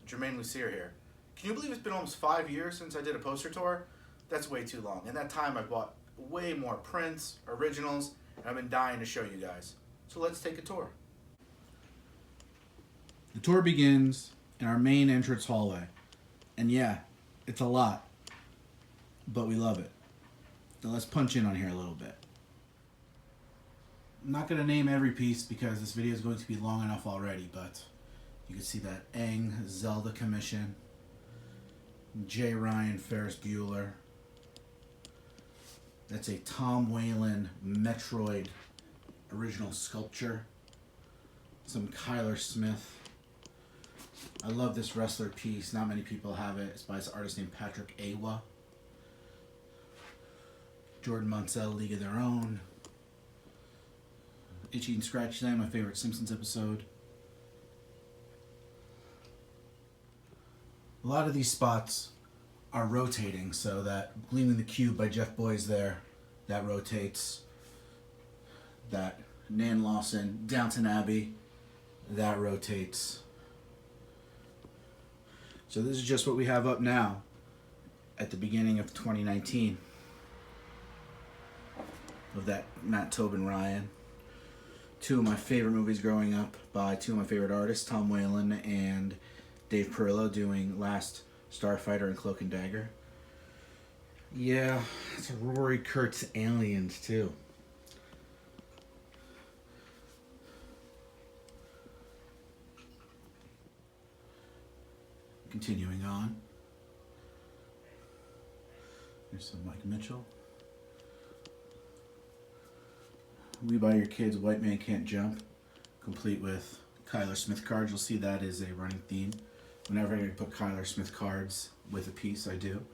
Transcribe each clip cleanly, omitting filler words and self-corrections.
Jermaine Lucier here. Can you believe it's been almost 5 years since I did a poster tour? That's way too long. In that time, I bought way more prints, originals, and I've been dying to show you guys. So let's take a tour. The tour begins in our main entrance hallway. And yeah, it's a lot, but we love it. So let's punch in on here a little bit. I'm not going to name every piece because this video is going to be long enough already, but you can see that Aang Zelda commission, J. Ryan Ferris Bueller. That's a Tom Whalen Metroid original sculpture. Some Kyler Smith. I love this wrestler piece. Not many people have it. It's by this artist named Patrick Awa. Jordan Monsell, League of Their Own. Itchy and Scratchy Land, my favorite Simpsons episode. A lot of these spots are rotating, so that Gleaming the Cube by Jeff Boys there, that rotates. That Nan Lawson, Downton Abbey, that rotates. So this is just what we have up now at the beginning of 2019 of that Matt Tobin Ryan. Two of my favorite movies growing up by two of my favorite artists, Tom Whalen and Dave Perillo, doing Last Starfighter and Cloak and Dagger. Yeah, it's Rory Kurt's Aliens too. Continuing on. Here's some Mike Mitchell. We Buy Your Kids White Man Can't Jump, complete with Kyler Smith cards. You'll see that is a running theme. Whenever I put Kyler Smith cards with a piece, I do.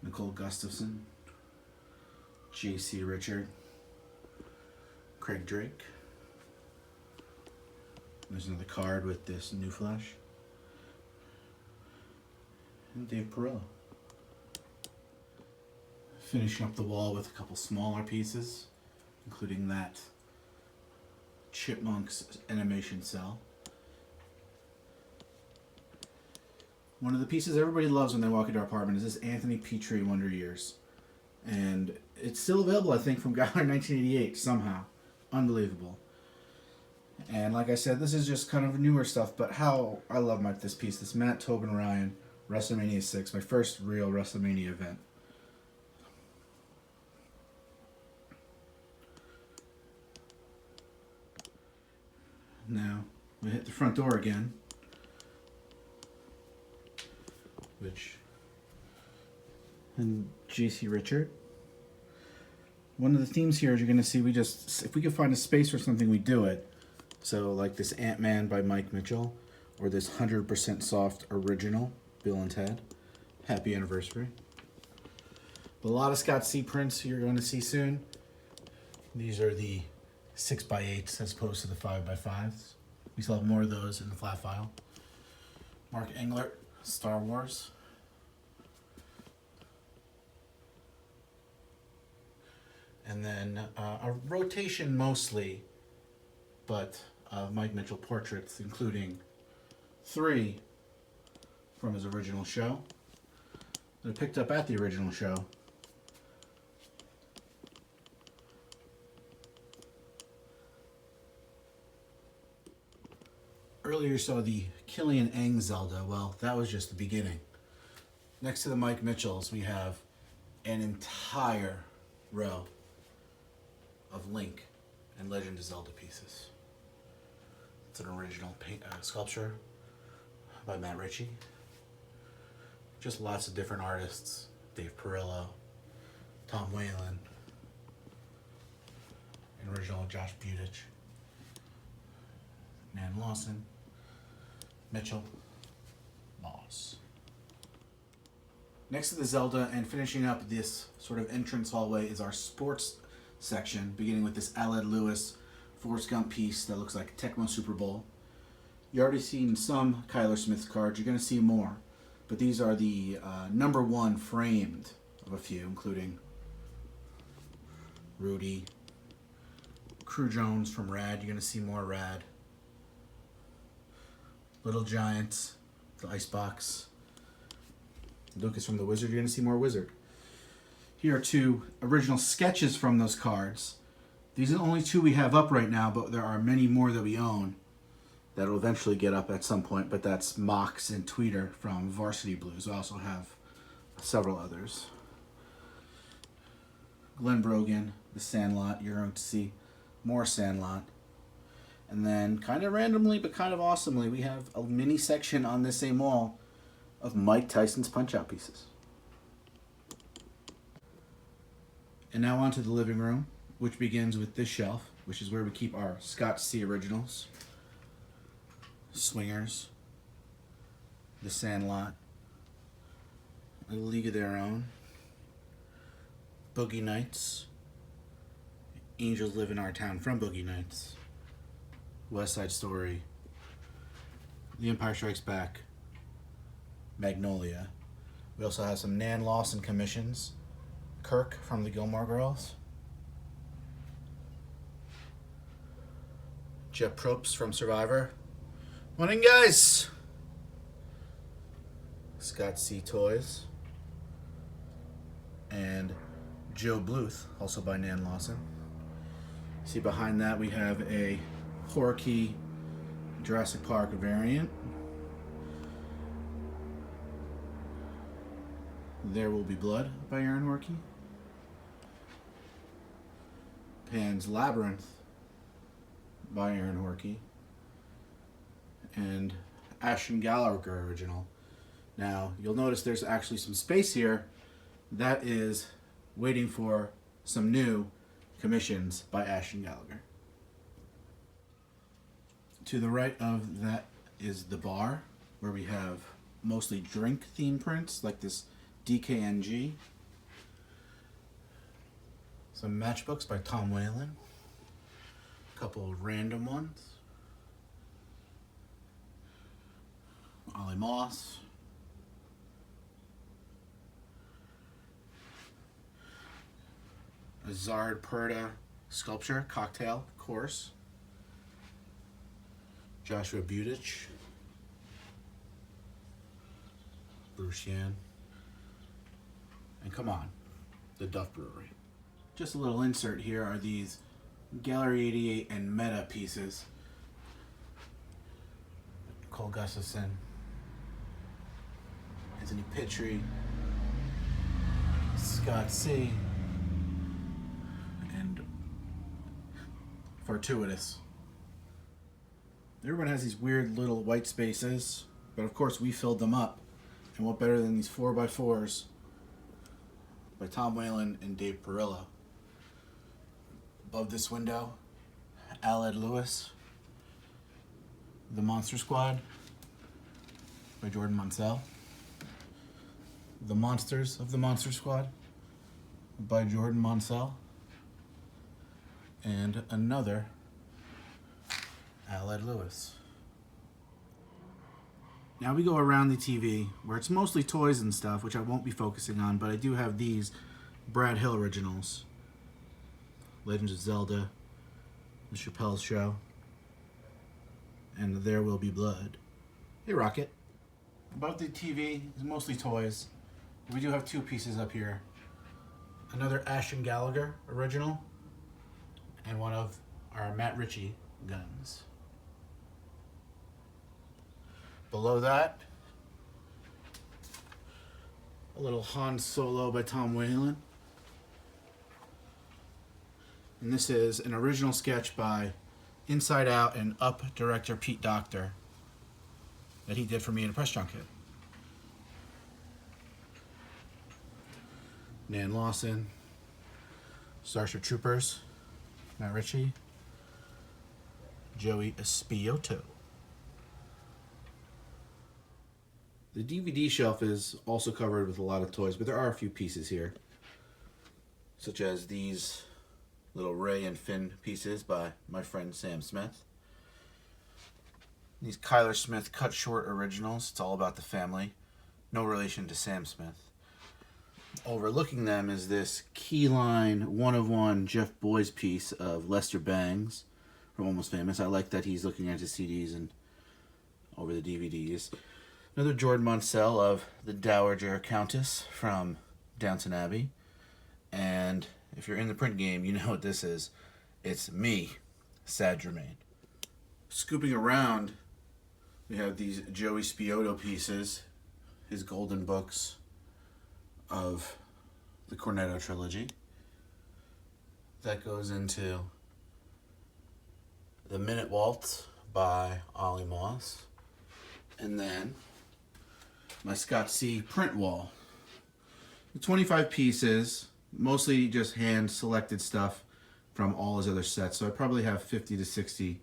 Nicole Gustafson, J.C. Richard, Craig Drake. There's another card with this New Flash. And Dave Perillo. Finishing up the wall with a couple smaller pieces, including that Chipmunks animation cell. One of the pieces everybody loves when they walk into our apartment is this Anthony Petrie Wonder Years. And it's still available, I think, from Gallery 1988 somehow. Unbelievable. And like I said, this is just kind of newer stuff, but how I love this piece. This Matt Tobin Ryan, WrestleMania 6, my first real WrestleMania event. Now, we hit the front door again, and J.C. Richard. One of the themes here is you're going to see if we could find a space or something, we do it. So like this Ant-Man by Mike Mitchell, or this 100% Soft original, Bill and Ted. Happy anniversary. But a lot of Scott C. prints you're going to see soon. These are the 6x8s as opposed to the 5x5s. We still have more of those in the flat file. Mark Englert, Star Wars. And then a rotation mostly, but Mike Mitchell portraits, including 3 from his original show that I picked up at the original show. Earlier you saw the Killian Aang Zelda. Well, that was just the beginning. Next to the Mike Mitchells, we have an entire row of Link and Legend of Zelda pieces. It's an original sculpture by Matt Ritchie. Just lots of different artists. Dave Perillo, Tom Whalen, and original Josh Butich, Nan Lawson, Mitchell, Moss. Next to the Zelda and finishing up this sort of entrance hallway is our sports section, beginning with this Aled Lewis Forrest Gump piece that looks like Tecmo Super Bowl. You already seen some Kyler Smith cards. You're going to see more. But these are the number 1 framed of a few, including Rudy, Crew Jones from Rad. You're going to see more Rad. Little Giants, the Icebox. Lucas from the Wizard, you're going to see more Wizard. Here are 2 original sketches from those cards. These are the only 2 we have up right now, but there are many more that we own that will eventually get up at some point, but that's Mox and Tweeter from Varsity Blues. We also have several others. Glenn Brogan, The Sandlot. You're going to see more Sandlot. And then, kind of randomly, but kind of awesomely, we have a mini section on this same wall of Mike Tyson's Punch-Out pieces. And now onto the living room, which begins with this shelf, which is where we keep our Scott C. originals, Swingers, The Sandlot, A League of Their Own, Boogie Nights, Angels Live in Our Town from Boogie Nights, West Side Story, The Empire Strikes Back, Magnolia. We also have some Nan Lawson commissions, Kirk from the Gilmore Girls, Jeff Probst from Survivor. Morning, guys! Scott C. Toys, and Joe Bluth, also by Nan Lawson. See behind that we have a Horky Jurassic Park variant. There Will Be Blood by Aaron Horky. Pan's Labyrinth by Aaron Horky. And Ashton Gallagher original. Now, you'll notice there's actually some space here that is waiting for some new commissions by Ashton Gallagher. To the right of that is the bar, where we have mostly drink themed prints, like this DKNG. Some matchbooks by Tom Whalen. A couple of random ones. Ollie Moss. A Zard Perda sculpture, cocktail course. Joshua Butich. Bruce Yan. And come on, the Duff Brewery. Just a little insert here are these Gallery 88 and Meta pieces. Cole Gustafson, Anthony Petrie, Scott C., and Fortuitous. Everyone has these weird little white spaces, but of course we filled them up. And what better than these 4x4s by Tom Whalen and Dave Perillo. Above this window, Aled Lewis, The Monster Squad by Jordan Monsell, The Monsters of the Monster Squad by Jordan Monsell, and another Aled Lewis. Now we go around the TV, where it's mostly toys and stuff, which I won't be focusing on, but I do have these Brad Hill originals. Legends of Zelda, The Chappelle's Show, and There Will Be Blood. Hey, Rocket. Above the TV is mostly toys. We do have 2 pieces up here. Another Ashton Gallagher original, and one of our Matt Ritchie guns. Below that, a little Han Solo by Tom Whalen. And this is an original sketch by Inside Out and Up director Pete Docter that he did for me in a press junket. Nan Lawson, Starship Troopers, Matt Ritchie, Joey Espioto. The DVD shelf is also covered with a lot of toys, but there are a few pieces here, such as these little Ray and Finn pieces by my friend Sam Smith. These Kyler Smith cut short originals. It's all about the family. No relation to Sam Smith. Overlooking them is this Keyline 1 Jeff Boys piece of Lester Bangs from Almost Famous. I like that he's looking at his CDs and over the DVDs. Another Jordan Monsell of the Dowager Countess from Downton Abbey. And if you're in the print game, you know what this is. It's me, Sad Germain. Scooping around, we have these Joey Spioto pieces, his golden books of the Cornetto trilogy. That goes into the Minute Waltz by Ollie Moss. And then my Scott C. print wall. 25 pieces, mostly just hand selected stuff from all his other sets. So I probably have 50 to 60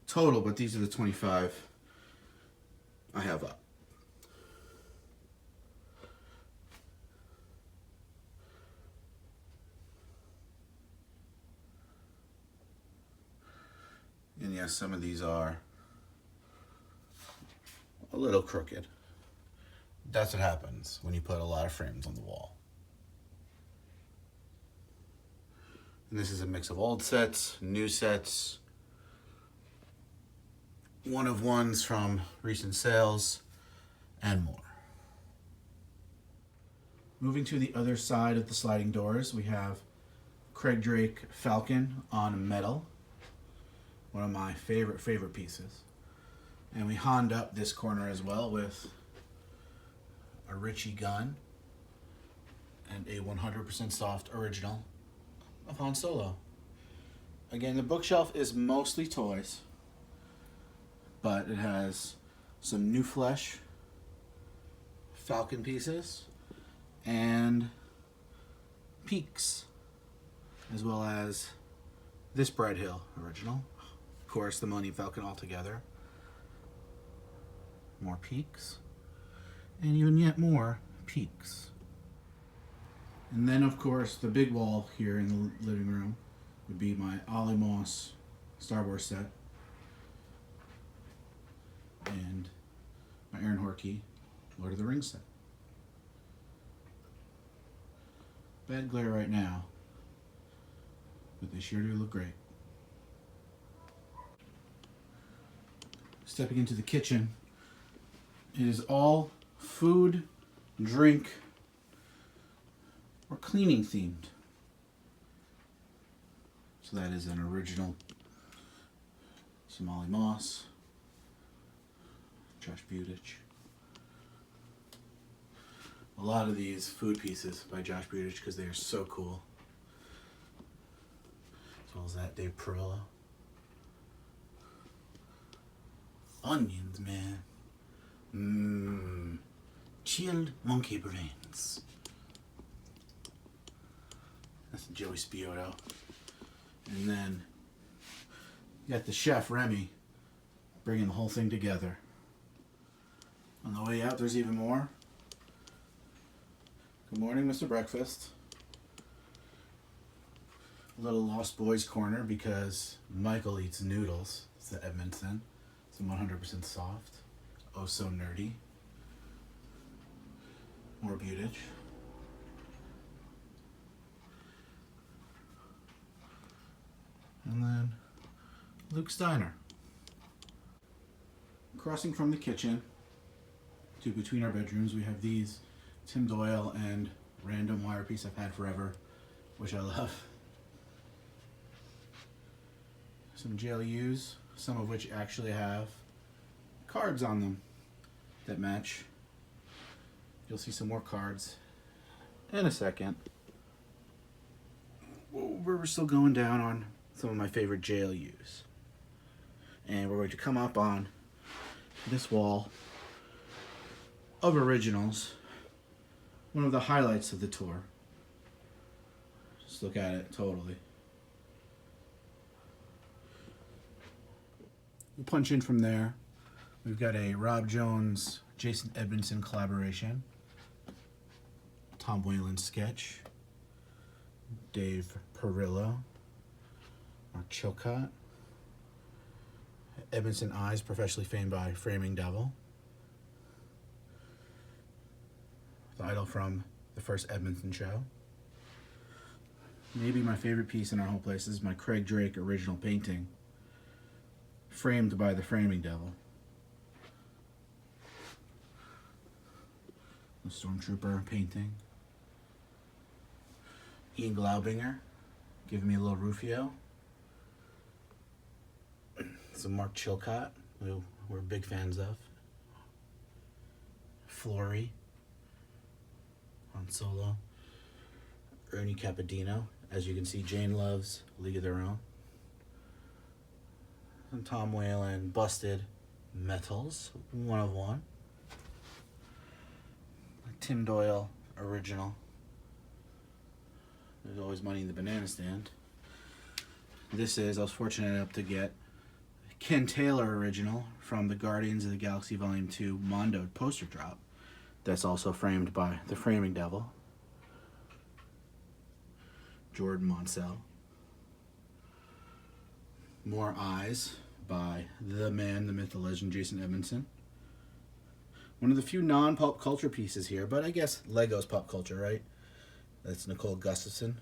total, but these are the 25 I have up. And yes, some of these are a little crooked. That's what happens when you put a lot of frames on the wall. And this is a mix of old sets, new sets, one of ones from recent sales, and more. Moving to the other side of the sliding doors, we have Craig Drake Falcon on metal. One of my favorite pieces. And we Honda up this corner as well with a Ritchie gun and a 100% soft original of Han Solo. Again, the bookshelf is mostly toys, but it has some new flesh Falcon pieces and peaks, as well as this Brad Hill original. Of course, the Millennium Falcon altogether. More peaks. And even yet more peaks. And then, of course, the big wall here in the living room would be my Ollie Moss Star Wars set. And my Aaron Horkey Lord of the Rings set. Bad glare right now, but they sure do look great. Stepping into the kitchen, it is all food, drink, or cleaning themed. So that is an original Somali Moss, Josh Butich. A lot of these food pieces by Josh Butich because they are so cool. As well as that Dave Perillo. Onions, man. Chilled monkey brains. That's Joey Spioto. And then you got the chef, Remy, bringing the whole thing together. On the way out, there's even more. Good morning, Mr. Breakfast. A little Lost Boys corner because Michael eats noodles. It's the Edmondson. It's 100% soft. Oh, so nerdy. More Butich. And then Luke Steiner. Crossing from the kitchen to between our bedrooms, we have these Tim Doyle and random wire piece I've had forever, which I love. Some JLUs, some of which actually have cards on them that match. You'll see some more cards in a second. We're still going down on some of my favorite JLUs. And we're going to come up on this wall of originals. One of the highlights of the tour. Just look at it totally. We'll punch in from there. We've got a Rob Jones, Jason Edmondson collaboration. Tom Whalen sketch. Dave Perillo. Mark Chilcott. Edmondson Eyes, professionally famed by Framing Devil. The idol from the first Edmondson show. Maybe my favorite piece in our whole place is my Craig Drake original painting, framed by the Framing Devil. A Stormtrooper painting. Ian Glaubinger giving me a little Rufio. Some Mark Chilcott, who we're big fans of. Flory on Solo. Ernie Capadino. As you can see, Jane loves League of Their Own. And Tom Whalen, Busted Metals, 1 of 1. Tim Doyle, original. There's always money in the banana stand. This is, I was fortunate enough to get Ken Taylor original from the Guardians of the Galaxy Volume 2 Mondo poster drop. That's also framed by the Framing Devil. Jordan Monsell. More Eyes by the man, the myth, the legend, Jason Edmondson. One of the few non-pop culture pieces here, but I guess Lego's pop culture, right? That's Nicole Gustafson.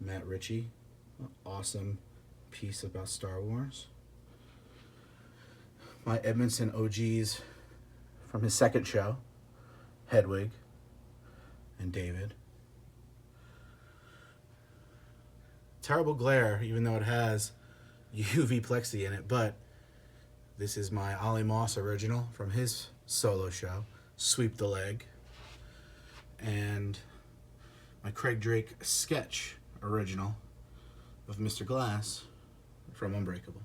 Matt Ritchie. Awesome piece about Star Wars. My Edmondson OGs from his second show, Hedwig and David. Terrible glare, even though it has UV plexi in it, but this is my Ollie Moss original from his solo show, Sweep the Leg, and my Craig Drake sketch original of Mr. Glass from Unbreakable.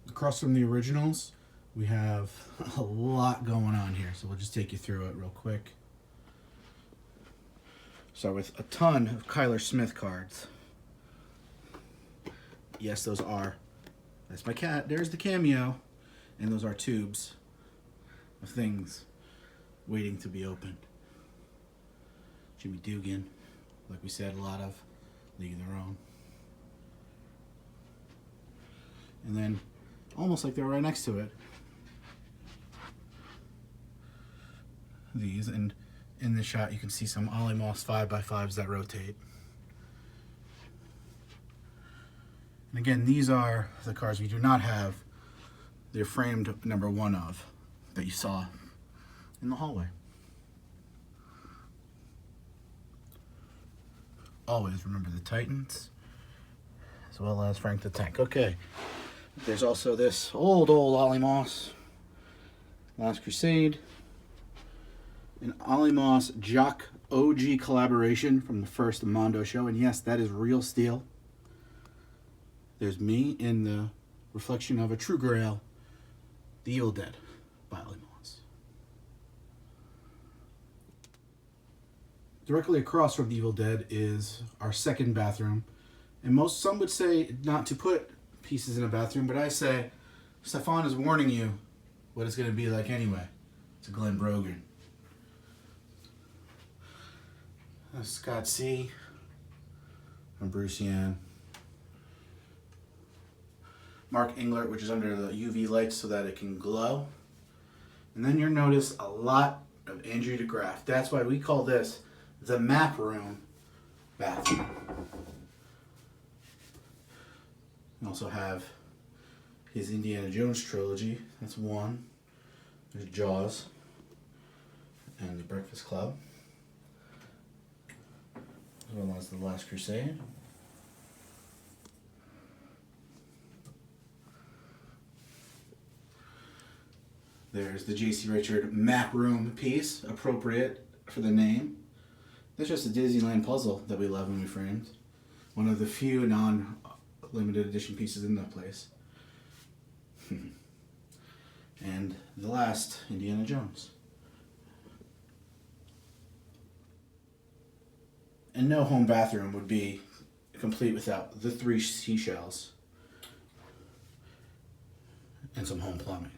Across from the originals, we have a lot going on here, so we'll just take you through it real quick. Start with a ton of Kyler Smith cards. Yes, those are. That's my cat. There's the cameo. And those are tubes of things waiting to be opened. Jimmy Dugan. Like we said, a lot of League of Their Own. And then, almost like they're right next to it, these. And in the shot, you can see some Ollie Moss 5x5s that rotate. And again, these are the cards we do not have the framed number 1 of that you saw in the hallway. Always remember the Titans, as well as Frank the Tank. Okay, there's also this old Ollie Moss, Last Crusade, an Ollie Moss Jock OG collaboration from the first Mondo show, and yes, that is real steel. There's me in the reflection of a true grail, The Evil Dead by Ollie Moss. Directly across from The Evil Dead is our second bathroom. And some would say not to put pieces in a bathroom, but I say, Stefan is warning you what it's going to be like anyway. It's a Glenn Brogan. Scott C. from Bruce Yan. Mark Englert, which is under the UV lights so that it can glow. And then you'll notice a lot of Andrew DeGraff. That's why we call this the map room bathroom. We also have his Indiana Jones trilogy. That's one. There's Jaws and The Breakfast Club, as well as The Last Crusade. There's the J.C. Richard map room piece, appropriate for the name. That's just a Disneyland puzzle that we love and we framed. One of the few non-limited edition pieces in that place. And the last, Indiana Jones. And no home bathroom would be complete without the 3 seashells and some home plumbing.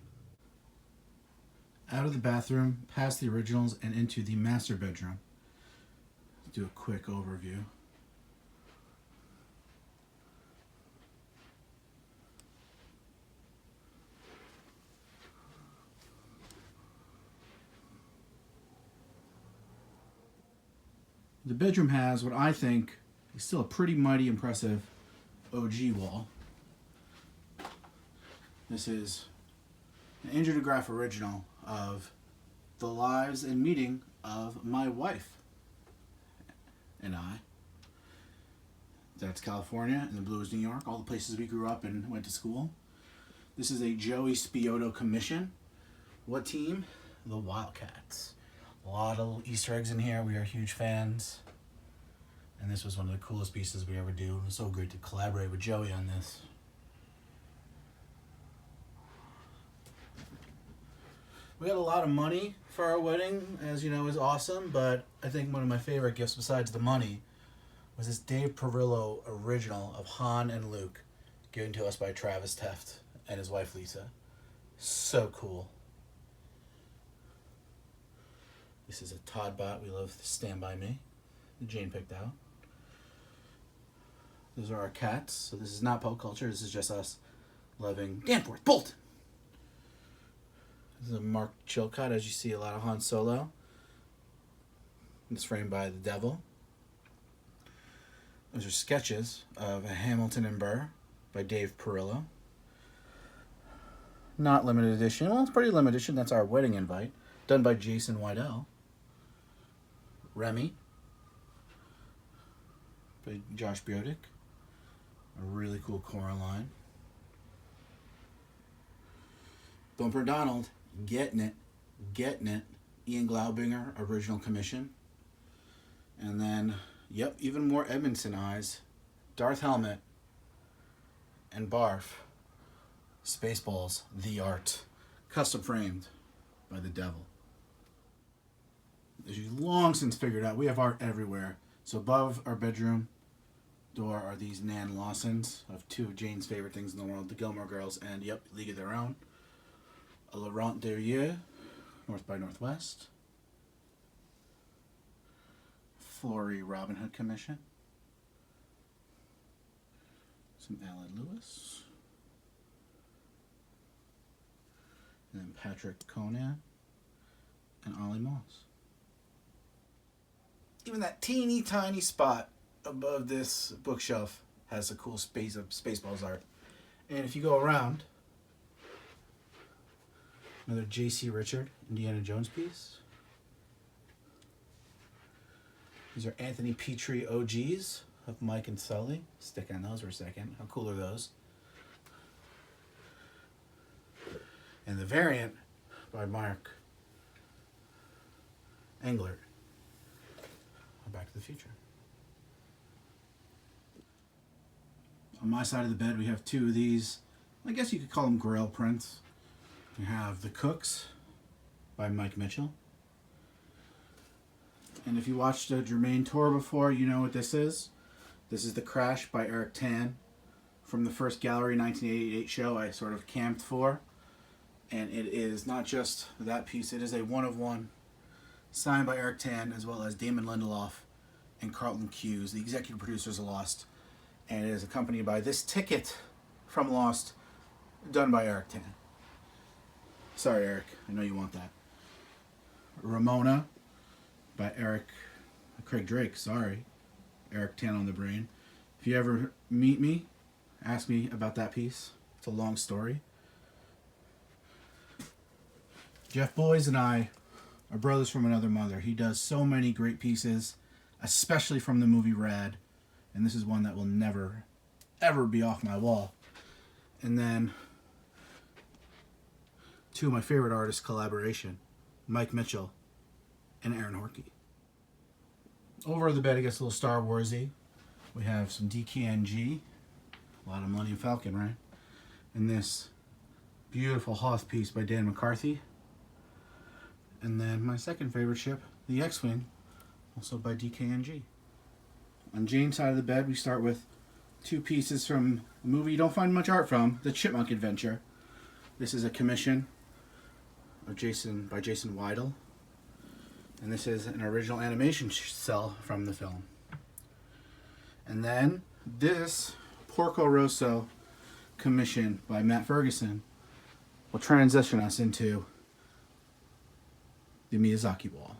Out of the bathroom, past the originals, and into the master bedroom. Let's do a quick overview. The bedroom has what I think is still a pretty mighty impressive OG wall. This is an Angiograph original of the lives and meeting of my wife and I. That's California, and the blue is New York, all the places we grew up and went to school. This is a Joey Spioto commission. What team? The Wildcats. A lot of Easter eggs in here. We are huge fans. And this was one of the coolest pieces we ever do. It was so great to collaborate with Joey on this. We got a lot of money for our wedding, as you know, is awesome, but I think one of my favorite gifts besides the money was this Dave Perillo original of Han and Luke, given to us by Travis Teft and his wife Lisa. So cool. This is a Todd bot. We love Stand By Me that Jane picked out. Those are our cats. So this is not pop culture. This is just us loving Danforth Bolton. This is a Mark Chilcott, as you see a lot of Han Solo. It's framed by the devil. Those are sketches of a Hamilton and Burr by Dave Perillo. Not limited edition. Well, it's pretty limited edition. That's our wedding invite. Done by Jason Wydell. Remy by Josh Biotic. A really cool Coraline. Bumper Donald, getting it. Ian Glaubinger, original commission. And then, yep, even more Edmondson eyes. Darth Helmet and Barf. Spaceballs, the art. Custom framed by the devil. As you've long since figured out, we have art everywhere. So above our bedroom door are these Nan Lawsons of two of Jane's favorite things in the world, the Gilmore Girls and, yep, League of Their Own. A Laurent Derriere, North by Northwest. Flory Robin Hood commission. Some Aled Lewis. And then Patrick Conan and Ollie Moss. Even that teeny tiny spot above this bookshelf has a cool space of Spaceballs art. And if you go around, another J.C. Richard, Indiana Jones piece. These are Anthony Petrie OGs of Mike and Sully. Stick on those for a second. How cool are those? And the variant by Mark Englert. Back to the Future. On my side of the bed, we have two of these. I guess you could call them Grail prints. We have The Cooks by Mike Mitchell. And if you watched a Germain tour before, you know what this is. This is The Crash by Eric Tan from the first Gallery 1988 show I sort of camped for. And it is not just that piece, it is a one-of-one signed by Eric Tan as well as Damon Lindelof and Carlton Cuse, the executive producers of Lost. And it is accompanied by this ticket from Lost done by Eric Tan. Sorry, Eric, I know you want that. Ramona by Craig Drake, sorry. Eric Tan on the brain. If you ever meet me, ask me about that piece. It's a long story. Jeff Boys and I are brothers from another mother. He does so many great pieces, especially from the movie Rad. And this is one that will never, ever be off my wall. And then two of my favorite artists collaboration, Mike Mitchell and Aaron Horkey. Over the bed, it gets a little Star Warsy. We have some DKNG, a lot of Millennium Falcon, right? And this beautiful Hoth piece by Dan McCarthy. And then my second favorite ship, the X-Wing, also by DKNG. On Jane's side of the bed, we start with two pieces from a movie you don't find much art from, The Chipmunk Adventure. This is a commission of by Jason Wydell. And this is an original animation cell from the film. And then this Porco Rosso commission by Matt Ferguson will transition us into the Miyazaki wall.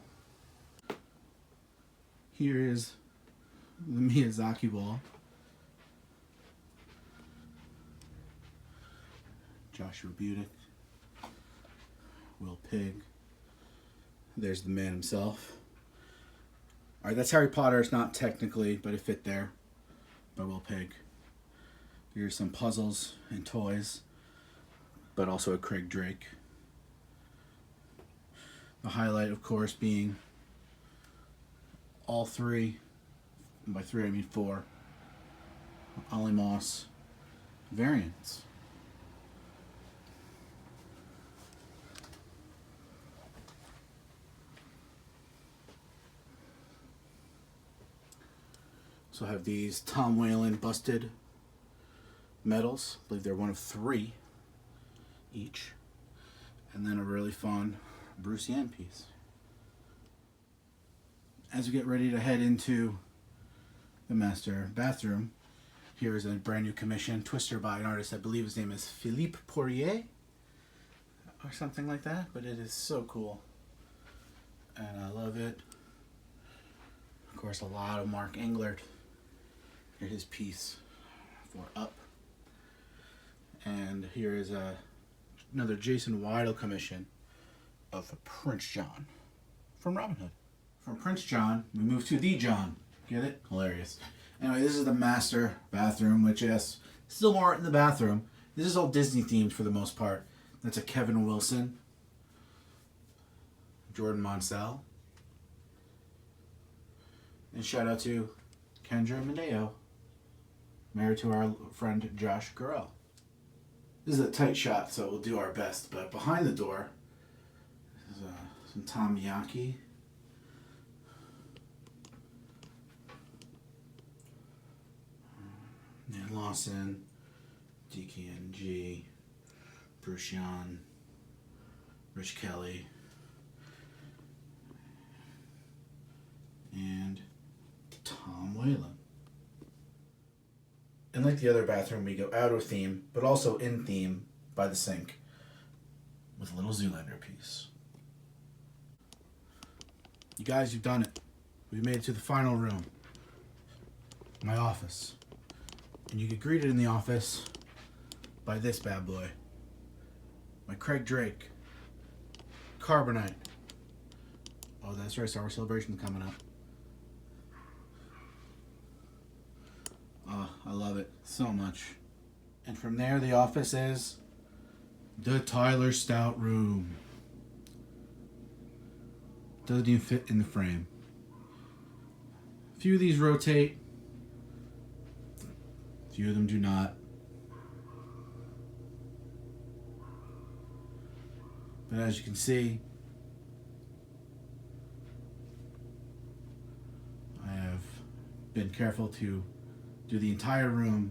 Here is the Miyazaki wall. Joshua Budick, Will Pig. There's the man himself. All right, that's Harry Potter. It's not technically, but it fit there by Will Pig. Here's some puzzles and toys, but also a Craig Drake. The highlight, of course, being all three, and by three I mean four, Ollie Moss variants. So I have these Tom Whalen busted medals. I believe they're one of three each. And then a really fun Bruce Yan piece. As we get ready to head into the master bathroom, here is a brand new commission, Twister by an artist, I believe his name is Philippe Poirier or something like that, but it is so cool. And I love it. Of course, a lot of Mark Englert. Here's his piece for Up. And here is another Jason Weidel commission of Prince John from Robin Hood. From Prince John, we move to the John. Get it? Hilarious. Anyway, this is the master bathroom, which is still more art in the bathroom. This is all Disney themed for the most part. That's a Kevin Wilson, Jordan Monsell, and shout out to Kendra Medeo, married to our friend Josh Gurrell. This is a tight shot, so we'll do our best. But behind the door is some Tom Miyake. Nan Lawson, DKNG, Bruce Yan, Rich Kelly, and Tom Whalen. And like the other bathroom, we go out of theme, but also in theme by the sink with a little Zoolander piece. You guys, you've done it. We've made it to the final room, my office. And you get greeted in the office by this bad boy, my Craig Drake, Carbonite. Oh, that's right, Star Wars Celebration's coming up. Oh, I love it so much. And from there, the office is the Tyler Stout room. Doesn't even fit in the frame. A few of these rotate. A few of them do not. But as you can see, I have been careful to do the entire room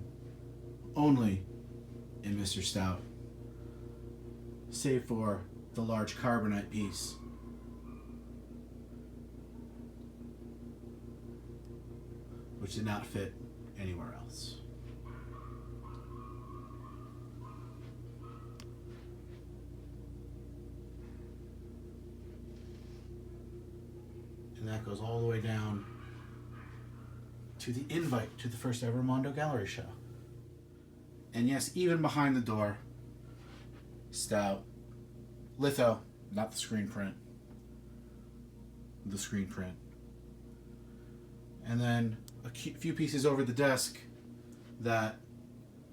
only in Mr. Stout, save for the large Carbonite piece. Which did not fit anywhere else. And that goes all the way down to the invite to the first ever Mondo Gallery show. And yes, even behind the door, Stout, litho, not the screen print, the screen print. And then a few pieces over the desk that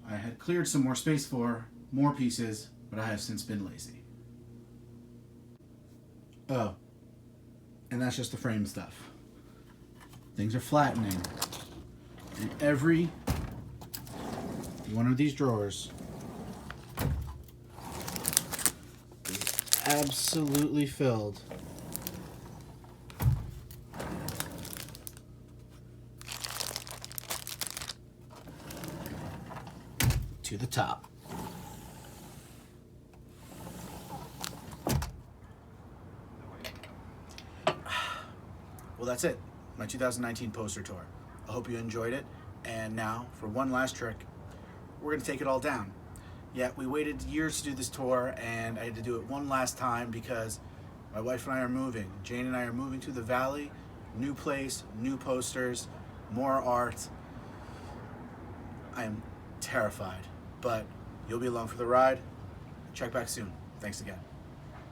I had cleared some more space for, more pieces, but I have since been lazy. Oh, and that's just the frame stuff. Things are flattening. And every one of these drawers is absolutely filled to the top. Well, that's it. My 2019 poster tour. I hope you enjoyed it. And now, for one last trick, we're going to take it all down. Yeah, we waited years to do this tour, and I had to do it one last time because my wife and I are moving. Jane and I are moving to the Valley. New place, new posters, more art. I am terrified, but you'll be along for the ride. Check back soon. Thanks again.